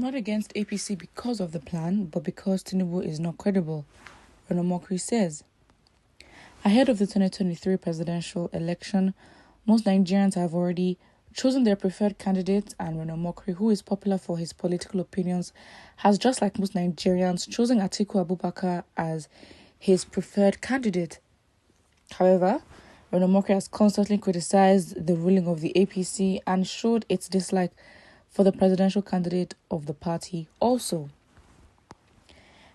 not against APC because of the plan, but because Tinubu is not credible, Renomokri says. Ahead of the 2023 presidential election, most Nigerians have already chosen their preferred candidate, and Renomokri, who is popular for his political opinions, has, just like most Nigerians, chosen Atiku Abubakar as his preferred candidate. However, Renomokri has constantly criticized the ruling of the APC and showed its dislike for the presidential candidate of the party also.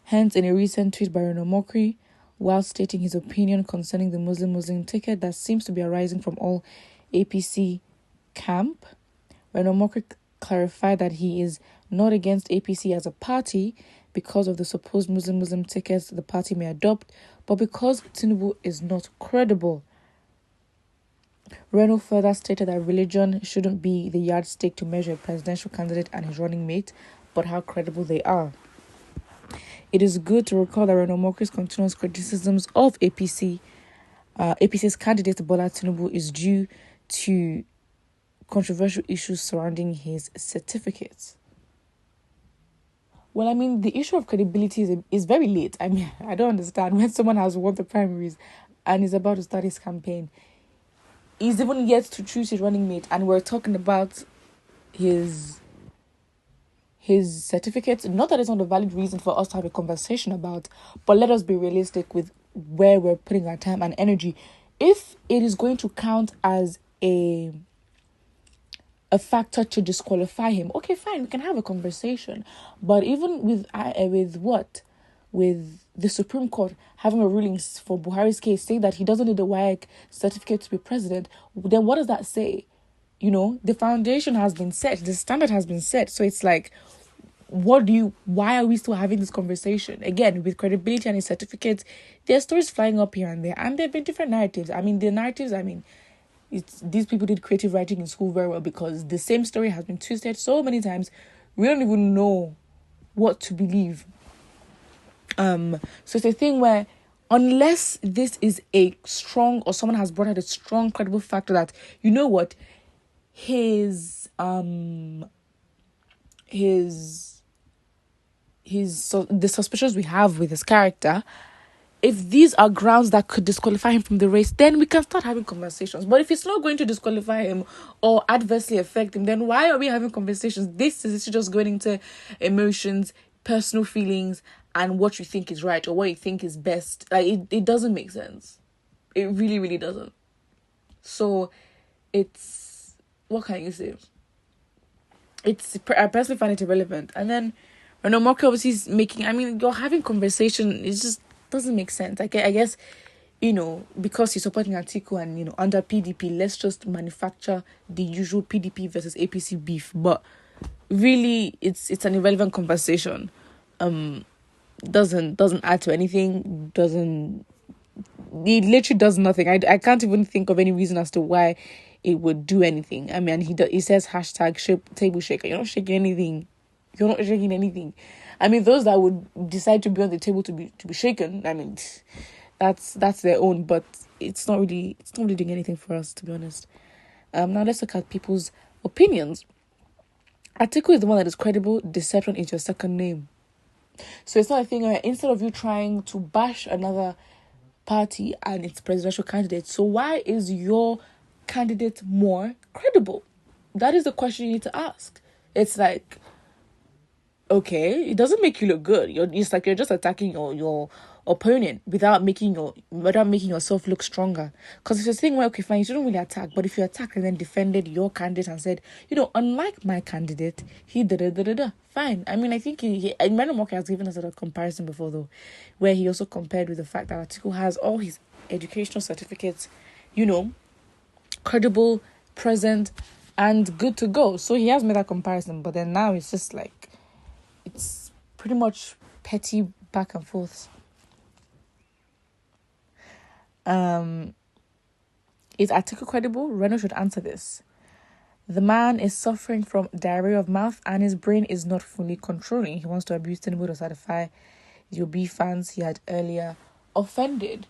Hence, in a recent tweet by Renomokri, while stating his opinion concerning the Muslim ticket that seems to be arising from all APC camp, Renomokri clarified that he is not against APC as a party because of the supposed Muslim tickets the party may adopt, but because Tinubu is not credible. Reno further stated that religion shouldn't be the yardstick to measure a presidential candidate and his running mate, but how credible they are. It is good to recall that Renomokri's continuous criticisms of APC's candidate Bola Tinubu is due to controversial issues surrounding his certificates. Well, I mean, the issue of credibility is very late. I mean, I don't understand when someone has won the primaries and is about to start his campaign. He's even yet to choose his running mate, and we're talking about his certificates. Not that it's not a valid reason for us to have a conversation about, but let us be realistic with where we're putting our time and energy. If it is going to count as a factor to disqualify him, okay, fine, we can have a conversation. But even with the Supreme Court having a ruling for Buhari's case saying that he doesn't need a WAEC certificate to be president, then what does that say? You know, the foundation has been set, the standard has been set. So it's like, why are we still having this conversation? Again, with credibility and his certificates, there are stories flying up here and there, and there have been different narratives. These people did creative writing in school very well, because the same story has been twisted so many times, we don't even know what to believe. So it's a thing where, unless this is a strong, or someone has brought out a strong, credible factor that, you know what, the suspicions we have with his character, if these are grounds that could disqualify him from the race, then we can start having conversations. But if it's not going to disqualify him or adversely affect him, then why are we having conversations? This is just going into emotions, personal feelings, and what you think is right or what you think is best. Like, it doesn't make sense. It really, really doesn't. So it's, what can you say? I personally find it irrelevant. And then Renomokri obviously is you're having conversation, it just doesn't make sense. I guess, because he's supporting Atiku and, under PDP, let's just manufacture the usual PDP versus APC beef. But really, it's an irrelevant conversation. Doesn't add to anything. It literally does nothing. I can't even think of any reason as to why it would do anything. I mean, he says hashtag table shaker. You're not shaking anything. You're not shaking anything. I mean, those that would decide to be on the table to be shaken, I mean, that's their own. But it's not really doing anything for us, to be honest. Now let's look at people's opinions. Atiku is the one that is credible. Deception is your second name. So it's not a thing where, instead of you trying to bash another party and its presidential candidate, so why is your candidate more credible? That is the question you need to ask. It's like, okay, it doesn't make you look good. You're just attacking your opponent without making yourself look stronger. Because it's a thing where, okay, fine, you shouldn't really attack, but if you attack and then defended your candidate and said, unlike my candidate, he da-da-da-da-da, fine. I mean, I think Renomokri has given us a comparison before, though, where he also compared with the fact that Atiku has all his educational certificates, credible, present, and good to go. So he has made that comparison, but then now it's just like, it's pretty much petty back and forth. Is Atiku credible? Reno should answer this. The man is suffering from diarrhea of mouth and his brain is not fully controlling. He wants to abuse Tinubu to satisfy the OB fans he had earlier offended.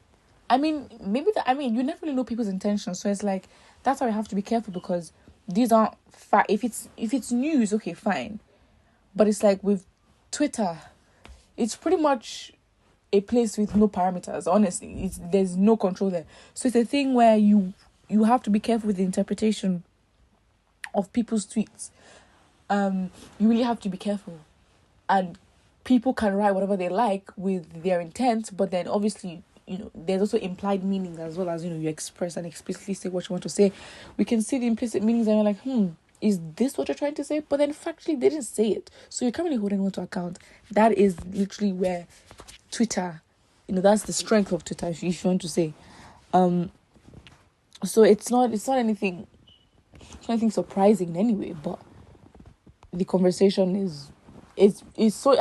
I mean, you never really know people's intentions. So it's like, that's why we have to be careful, because these aren't if it's news, okay, fine. But it's like with Twitter, it's pretty much a place with no parameters. Honestly, there's no control there. So it's a thing where you have to be careful with the interpretation of people's tweets. You really have to be careful, and people can write whatever they like with their intent, but then obviously, there's also implied meanings as well as, you express and explicitly say what you want to say. We can see the implicit meanings and you're like, is this what you're trying to say? But then factually they didn't say it, so you can't really hold anyone to account. That is literally where Twitter, that's the strength of Twitter, if you want to say. So it's not anything surprising in any way, but the conversation is so,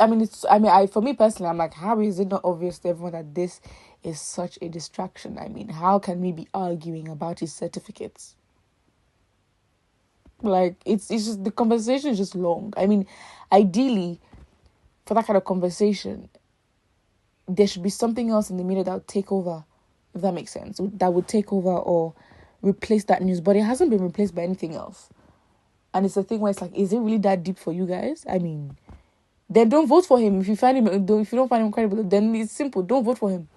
for me personally, I'm like, how is it not obvious to everyone that this is such a distraction? I mean, how can we be arguing about his certificates? Like, it's just, the conversation is just long. I mean, ideally, for that kind of conversation, there should be something else in the media that would take over, if that makes sense. That would take over or replace that news. But it hasn't been replaced by anything else. And it's a thing where it's like, is it really that deep for you guys? I mean, then don't vote for him. If you don't find him credible, then it's simple. Don't vote for him.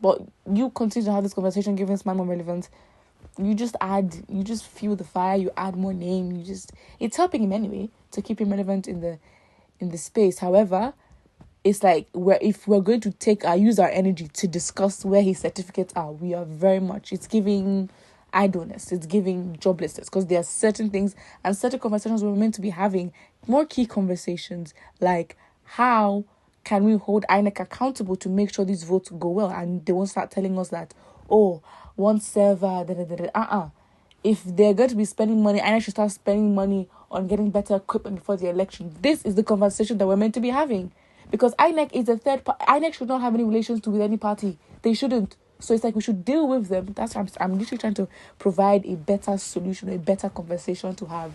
But you continue to have this conversation, giving this man more relevance. You just fuel the fire. You add more name. It's helping him anyway to keep him relevant in the space. However, it's like, if we're going to use our energy to discuss where his certificates are, we are very much, it's giving idleness, it's giving joblessness, because there are certain things and certain conversations we're meant to be having, more key conversations, like how can we hold INEC accountable to make sure these votes go well, and they won't start telling us that, one server, if they're going to be spending money, INEC should start spending money on getting better equipment before the election. This is the conversation that we're meant to be having, because INEC is a third party. INEC should not have any relations with any party. They shouldn't. So it's like, we should deal with them. That's why I'm literally trying to provide a better solution, a better conversation to have.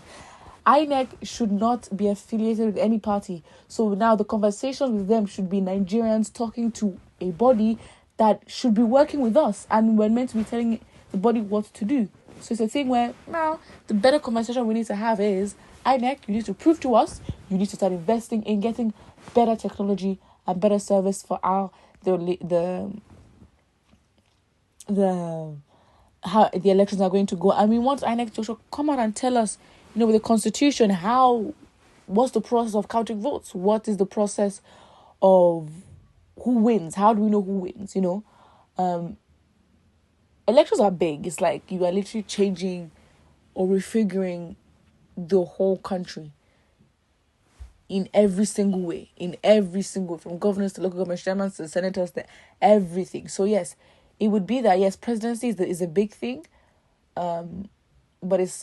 INEC should not be affiliated with any party. So now the conversation with them should be Nigerians talking to a body that should be working with us, and we're meant to be telling the body what to do. So it's a thing where now the better conversation we need to have is, INEC, you need to prove to us, you need to start investing in getting better technology and better service for how the elections are going to go. And we want INEC to come out and tell us, with the constitution, what's the process of counting votes? What is the process of who wins? How do we know who wins? Elections are big. It's like you are literally changing or refiguring the whole country in every single way, from governors to local government chairmen to senators to everything. So yes, it would be that, yes, presidency is a big thing, but it's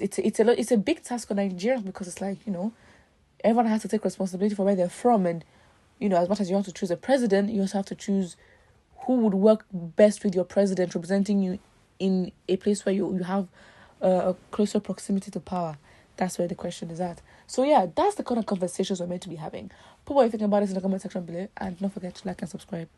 a big task for Nigerians, because it's like, everyone has to take responsibility for where they're from, and as much as you want to choose a president, you also have to choose who would work best with your president, representing you in a place where you have a closer proximity to power. That's where the question is at. So yeah, that's the kind of conversations we're meant to be having. Put what you think about it in the comment section below, and don't forget to like and subscribe.